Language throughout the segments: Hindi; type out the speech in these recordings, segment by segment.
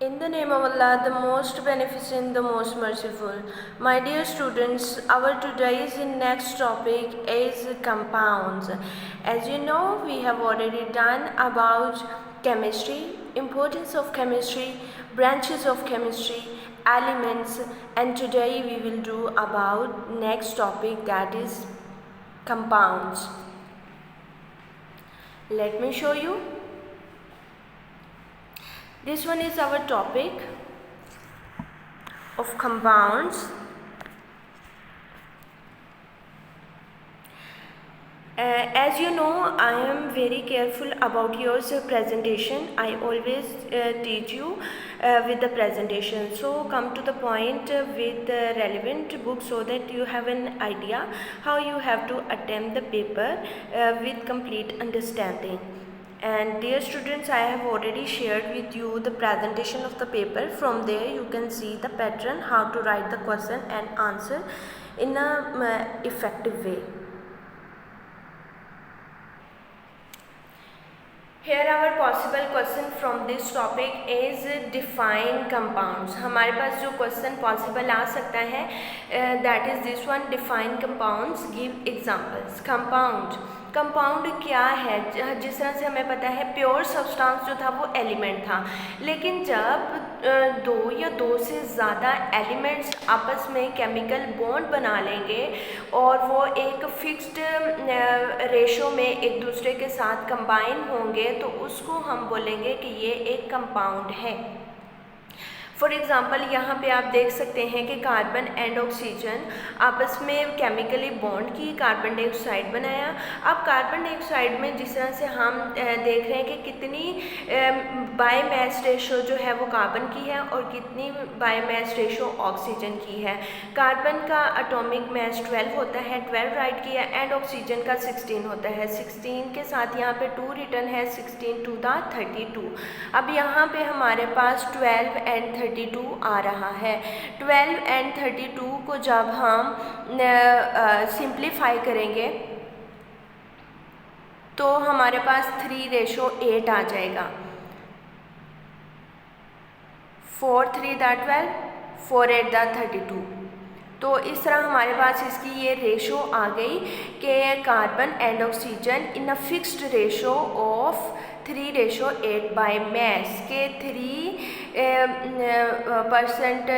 In the name of Allah, the most beneficent, the most merciful. My dear students, our today's next topic is compounds. As you know, we have already done about chemistry, importance of chemistry, branches of chemistry, elements, and today we will do about next topic, that is compounds. Let me show you. This one is our topic of compounds. As you know, I am very careful about your presentation. I always teach you with the presentation. So come to the point with the relevant book so that you have an idea how you have to attempt the paper with complete understanding. And dear students, I have already shared with you the presentation of the paper. From there you can see the pattern, how to write the question and answer in a effective way. Here our possible question from this topic is define compounds. हमारे पास जो question possible आ सकता है that is this one, define compounds, give examples. Compound क्या है? जिस तरह से हमें पता है प्योर सब्सटेंस जो था वो एलिमेंट था, लेकिन जब दो या दो से ज़्यादा एलिमेंट्स आपस में केमिकल बॉन्ड बना लेंगे और वो एक फिक्स्ड रेशो में एक दूसरे के साथ कंबाइन होंगे तो उसको हम बोलेंगे कि ये एक कंपाउंड है। फॉर एग्ज़ाम्पल यहाँ पे आप देख सकते हैं कि कार्बन एंड ऑक्सीजन आपस में केमिकली बॉन्ड की, कार्बन डाइऑक्साइड बनाया। अब कार्बन डाइऑक्साइड में जिस तरह से हम देख रहे हैं कि कितनी बाय मास रेशो जो है वो कार्बन की है और कितनी बाय मास रेशो ऑक्सीजन की है। कार्बन का एटॉमिक मास 12 होता है, 12 राइट किया, एंड ऑक्सीजन का 16 होता है। 16 के साथ यहाँ पे 2 रिटर्न है, 16 टू द 32। अब यहाँ पे हमारे पास 12 एंड 32 आ रहा है। 12 एंड 32 को जब हम सिंप्लीफाई करेंगे तो हमारे पास 3:8 आ जाएगा। 4 3 दा 12, 4 8 दा 32। तो इस तरह हमारे पास इसकी ये रेशो आ गई कि carbon and oxygen in a fixed ratio of 3:8 by mass के 3%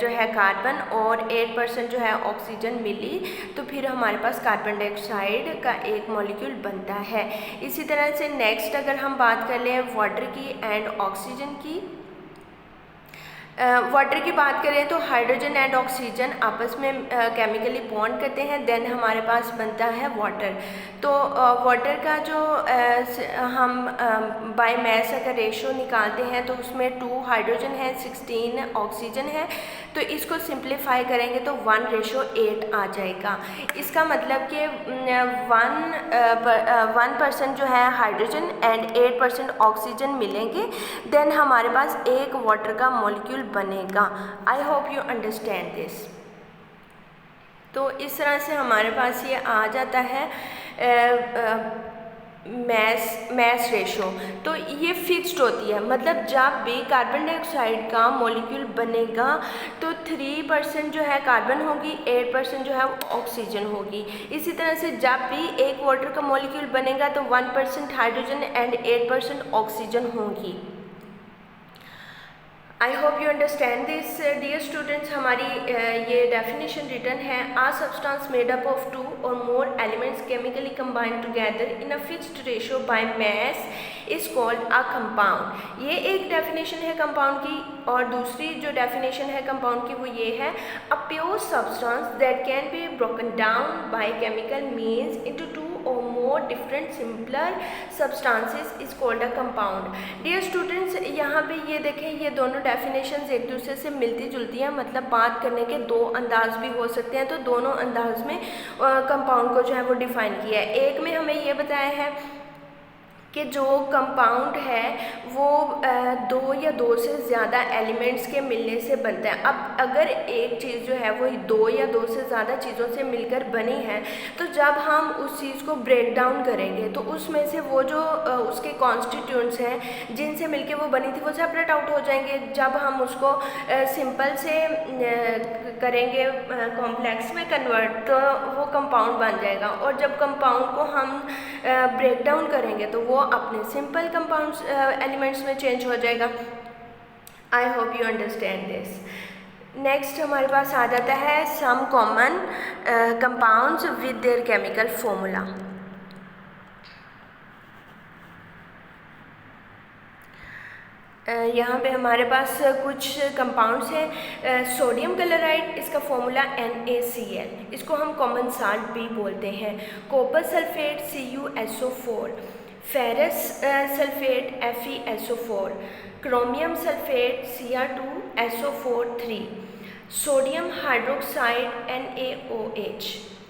जो है कार्बन और 8% जो है ऑक्सीजन मिली, तो फिर हमारे पास कार्बन डाइऑक्साइड का एक मॉलिक्यूल बनता है। इसी तरह से नेक्स्ट अगर हम बात कर लें वाटर की एंड ऑक्सीजन की, वाटर की बात करें तो हाइड्रोजन एंड ऑक्सीजन आपस में केमिकली बॉन्ड करते हैं, देन हमारे पास बनता है वाटर। तो वाटर का जो हम बाय मास अगर रेशो निकालते हैं तो उसमें 2 हाइड्रोजन है, 16 ऑक्सीजन है, तो इसको सिंप्लीफाई करेंगे तो 1:8 आ जाएगा। इसका मतलब कि 1% जो है हाइड्रोजन एंड 8% ऑक्सीजन मिलेंगे, देन हमारे पास एक वाटर का मॉलिक्यूल बनेगा। आई होप यू अंडरस्टैंड दिस। तो इस तरह से हमारे पास ये आ जाता है मास रेशो। तो ये फिक्स्ड होती है, मतलब जब भी कार्बन डाइऑक्साइड का मॉलिक्यूल बनेगा तो 3% जो है कार्बन होगी, 8% जो है ऑक्सीजन होगी। इसी तरह से जब भी एक वाटर का मॉलिक्यूल बनेगा तो 1% हाइड्रोजन एंड 8% ऑक्सीजन होगी। I hope you understand this dear students. हमारी ये डेफिनेशन रिटर्न है, a substance made up of 2 और more elements chemically combined together in a fixed ratio by mass is called a compound. ये एक डेफिनेशन है कंपाउंड की, और दूसरी जो डेफिनेशन है कंपाउंड की वो ये है, a pure substance that can be broken down by chemical means into 2 or more different simpler substances is called a compound। dear students, यहाँ पे ये देखें, ये दोनों डेफिनेशंस एक दूसरे से मिलती जुलती हैं, मतलब बात करने के दो अंदाज भी हो सकते हैं। तो दोनों अंदाज में कंपाउंड को जो है वो डिफ़ाइन किया है। एक में हमें ये बताया है कि जो कंपाउंड है वो दो या दो से ज़्यादा एलिमेंट्स के मिलने से बनता है। अब अगर एक चीज़ जो है वो दो या दो से ज़्यादा चीज़ों से मिलकर बनी है, तो जब हम उस चीज़ को ब्रेक डाउन करेंगे तो उसमें से वो जो उसके कॉन्स्टिट्यूएंट्स हैं जिनसे मिलके वो बनी थी वो सेपरेट आउट हो जाएंगे। जब हम उसको सिंपल से करेंगे कॉम्प्लेक्स में कन्वर्ट, तो वो कंपाउंड बन जाएगा, और जब कंपाउंड को हम ब्रेक डाउन करेंगे तो वो अपने सिंपल कंपाउंड्स एलिमेंट्स में चेंज हो जाएगा। I hope you understand this. Next हमारे पास आ जाता है some common compounds with their chemical formula. यहाँ पे हमारे पास कुछ कंपाउंड्स हैं। सोडियम क्लोराइड, इसका फॉर्मूला NaCl, इसको हम कॉमन साल्ट भी बोलते हैं। Copper sulphate CuSO4, ferrous sulphate FeSO4, chromium sulphate Cr2SO4 sodium hydroxide NaOH,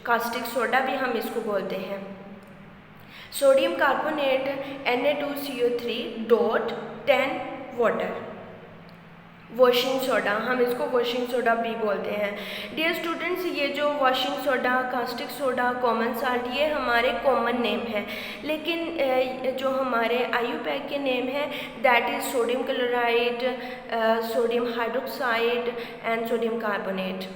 caustic soda भी हम इसको बोलते हैं। Sodium carbonate Na2CO3 dot 10 water, washing soda, हम इसको वॉशिंग सोडा भी बोलते हैं। डियर स्टूडेंट्स, ये जो washing soda, caustic soda, common salt, ये हमारे कॉमन नेम है, लेकिन जो हमारे IUPAC के नेम है that is sodium chloride, sodium hydroxide and sodium carbonate.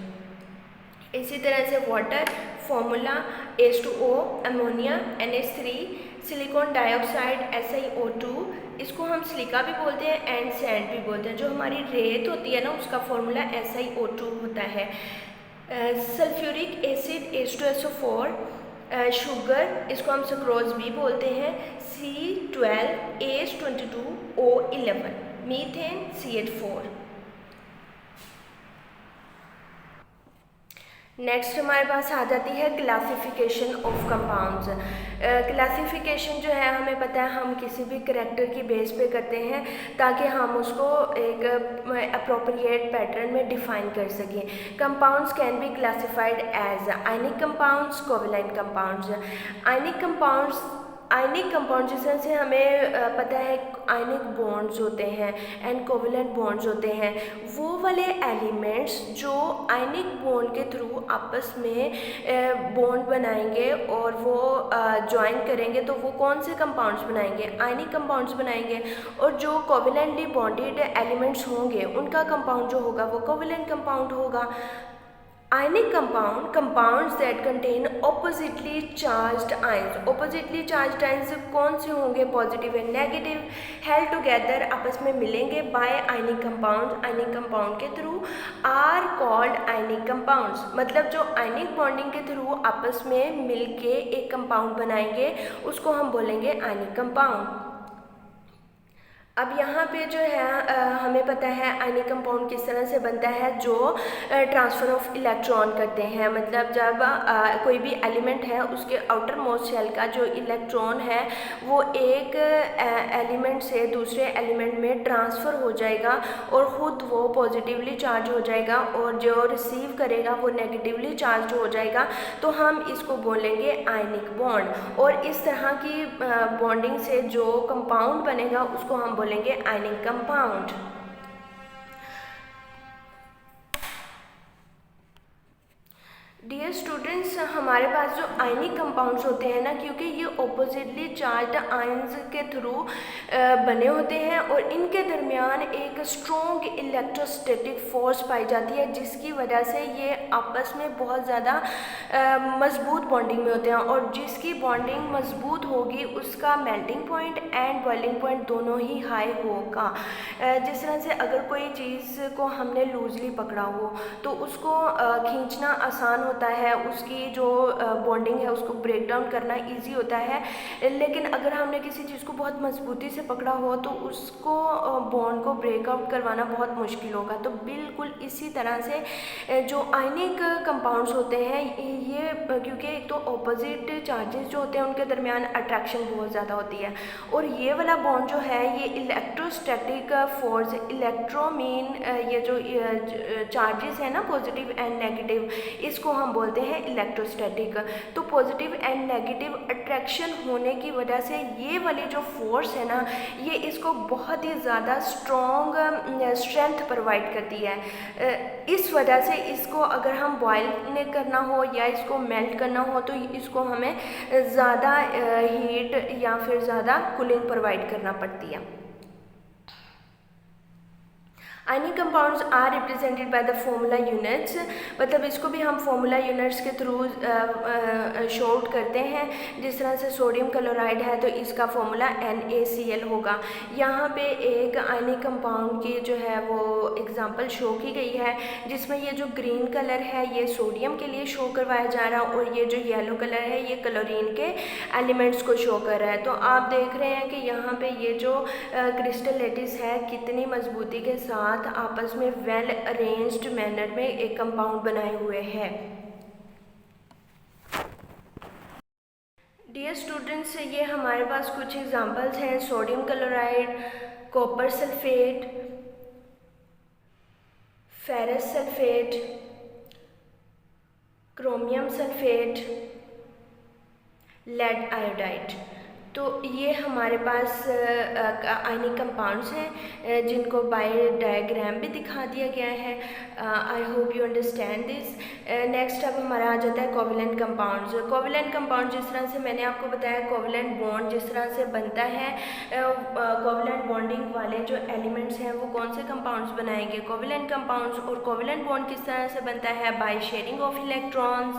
इसी तरह से water formula H2O, ammonia NH3, silicon dioxide SiO2, इसको हम सिलिका भी बोलते हैं एंड सैंड भी बोलते हैं। जो हमारी रेत होती है ना, उसका फॉर्मूला SiO2 होता है। सल्फ्यूरिक एसिड H2SO4, शुगर, इसको हम सुक्रोज भी बोलते हैं, C12H22O11, मीथेन CH4। नेक्स्ट हमारे पास आ जाती है क्लासिफिकेशन ऑफ कंपाउंड्स। क्लासिफिकेशन जो है हमें पता है हम किसी भी करैक्टर की बेस पे करते हैं ताकि हम उसको एक अप्रोप्रिएट पैटर्न में डिफाइन कर सकें। Compounds can be classified as ionic compounds, covalent compounds. Ionic compound जिससे हमें पता है आयनिक बॉन्ड्स होते हैं एंड कोवेलेंट बॉन्ड्स होते हैं, वो वाले एलिमेंट्स जो आयनिक बॉन्ड के थ्रू आपस में बॉन्ड बनाएंगे और वो ज्वाइन करेंगे तो वो कौन से कंपाउंड्स बनाएंगे, आयनिक कंपाउंड्स बनाएंगे। और जो कोवेलेंटली बॉन्डेड एलिमेंट्स होंगे उनका कंपाउंड जो होगा वो कोवेलेंट कंपाउंड होगा। Ionic compound, compounds that contain oppositely charged ions. Oppositely charged ions कौन से होंगे, positive and negative, held together, आपस में मिलेंगे by ionic compound, ionic compound के through, are called ionic compounds. मतलब जो आयनिक बॉन्डिंग के थ्रू आपस में मिलके एक कंपाउंड बनाएंगे उसको हम बोलेंगे आयनिक कंपाउंड। अब यहाँ पे जो है हमें पता है आयनिक कंपाउंड किस तरह से बनता है, जो ट्रांसफ़र ऑफ इलेक्ट्रॉन करते हैं। मतलब जब कोई भी एलिमेंट है उसके आउटर मोस्ट शेल का जो इलेक्ट्रॉन है वो एक एलिमेंट से दूसरे एलिमेंट में ट्रांसफ़र हो जाएगा और ख़ुद वो पॉजिटिवली चार्ज हो जाएगा और जो रिसीव करेगा वो नेगेटिवली चार्ज हो जाएगा, तो हम इसको बोलेंगे आयनिक बॉन्ड। और इस तरह की बॉन्डिंग से जो कंपाउंड बनेगा उसको हम बोलेंगे आयनिक कंपाउंड। डियर स्टूडेंट्स, हमारे पास जो आयनिक कंपाउंड्स होते हैं ना, क्योंकि ये ऑपोजिटली चार्ज्ड आयंस के थ्रू बने होते हैं और इनके दरमियान एक स्ट्रॉन्ग इलेक्ट्रोस्टैटिक फोर्स पाई जाती है जिसकी वजह से ये आपस में बहुत ज़्यादा मजबूत बॉन्डिंग में होते हैं। और जिसकी बॉन्डिंग मजबूत होगी उसका melting point and boiling point दोनों ही हाई होगा। जिस तरह से अगर कोई चीज़ को हमने लूजली पकड़ा हो तो उसको खींचना आसान होता है, उसकी जो बॉन्डिंग है उसको ब्रेक डाउन करना इजी होता है। लेकिन अगर हमने किसी चीज़ को बहुत मजबूती से पकड़ा हो तो उसको बॉन्ड को ब्रेकआउट करवाना बहुत मुश्किल होगा। तो बिल्कुल इसी तरह से जो आयनिक कंपाउंड्स होते हैं ये, क्योंकि एक तो ऑपोजिट चार्जेस जो होते हैं उनके दरमियान अट्रैक्शन बहुत ज़्यादा होती है और ये वाला बॉन्ड जो है ये इलेक्ट्रोस्टैटिक फोर्स, इलेक्ट्रोमीन, ये जो चार्जेस है ना पॉजिटिव एंड नेगेटिव, इसको हम बोलते हैं इलेक्ट्रोस्टैटिक। तो पॉजिटिव एंड नेगेटिव अट्रैक्शन होने की वजह से ये वाली जो फोर्स है ना, ये इसको बहुत ही ज़्यादा स्ट्रॉन्ग स्ट्रेंथ प्रोवाइड करती है। इस वजह से इसको अगर हम बॉयल करना हो या इसको मेल्ट करना हो तो इसको हमें ज़्यादा हीट या फिर ज़्यादा कूलिंग प्रोवाइड करना पड़ती है। Ionic compounds are represented by the formula units, मतलब इसको भी हम फॉर्मूला यूनिट्स के थ्रू शॉर्ट करते हैं। जिस तरह से सोडियम क्लोराइड है तो इसका फॉर्मूला NaCl होगा। यहाँ पे एक आयनिक कंपाउंड की जो है वो एग्जांपल शो की गई है, जिसमें ये जो ग्रीन कलर है ये सोडियम के लिए शो करवाया जा रहा है और ये जो येलो कलर है ये क्लोरीन के एलिमेंट्स को शो कर रहा है। तो आप देख रहे हैं कि यहाँ पे ये जो क्रिस्टल लैटिस है कितनी मजबूती के साथ आपस में वेल अरेंज्ड मैनर में एक कंपाउंड बनाए हुए हैं। डियर स्टूडेंट्स, ये हमारे पास कुछ एग्जांपल्स हैं। Sodium chloride, copper sulphate, ferrous sulphate, chromium sulphate, lead iodide. तो ये हमारे पास आयनिक कंपाउंड्स हैं जिनको बाय डायग्राम भी दिखा दिया गया है। आई hope you understand this. Next अब हमारा आ जाता है कोवेलेंट कंपाउंड्स। कोवेलेंट कंपाउंड जिस तरह से मैंने आपको बताया, कोवेलेंट बॉन्ड जिस तरह से बनता है, कोवेलेंट बॉन्डिंग वाले जो एलिमेंट्स हैं वो कौन से कंपाउंड्स बनाएंगे, कोवेलेंट कंपाउंड्स। और कोवेलेंट बॉन्ड किस तरह से बनता है, by sharing of electrons.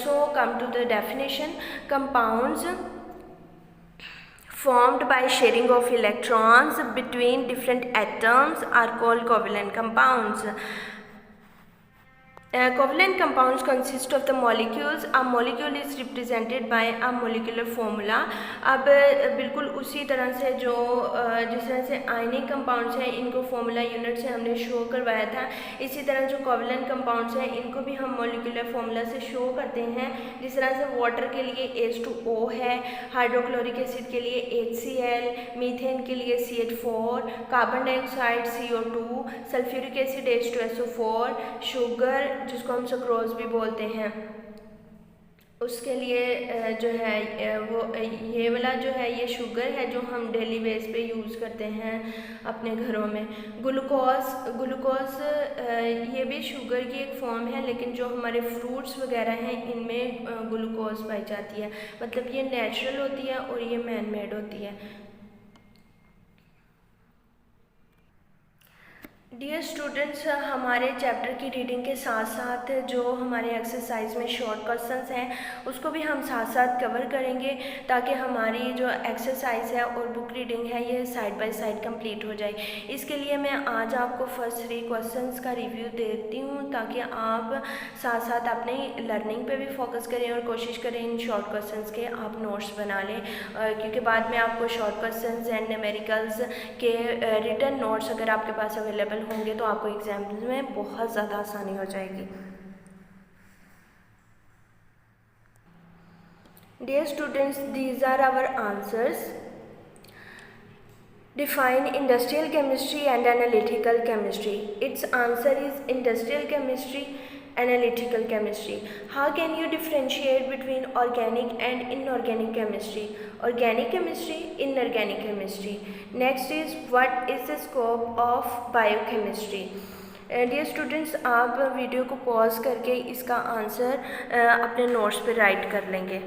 So come to the definition, compounds formed by sharing of electrons between different atoms are called covalent compounds. Covalent compounds consist of the molecules. A molecule is represented by a molecular formula. अब बिल्कुल उसी तरह से जो जिस तरह से आयनिक कंपाउंड्स हैं इनको फॉर्मूला यूनिट से हमने शो करवाया था, इसी तरह जो कोवेलेंट कंपाउंड्स हैं इनको भी हम मोलिकुलर फॉर्मूला से शो करते हैं। जिस तरह से वाटर के लिए H2O है, हाइड्रोक्लोरिक एसिड के लिए HCl, मीथेन के लिए CH4, carbon dioxide CO2, sulphuric acid H2SO4, sugar जिसको हम सुक्रोज भी बोलते हैं, उसके लिए जो है वो ये वाला जो है ये शुगर है जो हम डेली बेस पे यूज़ करते हैं अपने घरों में। ग्लूकोज ये भी शुगर की एक फॉर्म है, लेकिन जो हमारे फ्रूट्स वगैरह हैं इनमें ग्लूकोज पाई जाती है, मतलब ये नेचुरल होती है और ये मैन मेड होती है। डियर स्टूडेंट्स, हमारे चैप्टर की रीडिंग के साथ साथ जो हमारे एक्सरसाइज में शॉर्ट क्वेश्चंस हैं उसको भी हम साथ साथ कवर करेंगे, ताकि हमारी जो एक्सरसाइज है और बुक रीडिंग है ये साइड बाय साइड कंप्लीट हो जाए। इसके लिए मैं आज आपको फर्स्ट 3 क्वेश्चंस का रिव्यू देती हूँ, ताकि आप साथ साथ अपनी लर्निंग पे भी फोकस करें और कोशिश करें इन शॉर्ट क्वेश्चंस के आप नोट्स बना लें, क्योंकि बाद में आपको शॉर्ट क्वेश्चंस एंड न्यूमेरिकल्स के रिटन नोट्स अगर आपके पास अवेलेबल होंगे तो आपको एग्जाम में बहुत ज़्यादा आसानी हो जाएगी। Dear students, these are our answers. Define industrial chemistry and analytical chemistry. Its answer is industrial chemistry, analytical chemistry. How can you differentiate between organic and inorganic chemistry? Organic chemistry, inorganic chemistry. Next is, what is the scope of biochemistry? Dear students, आप वीडियो को पॉज करके इसका आंसर अपने नोट्स पे राइट कर लेंगे।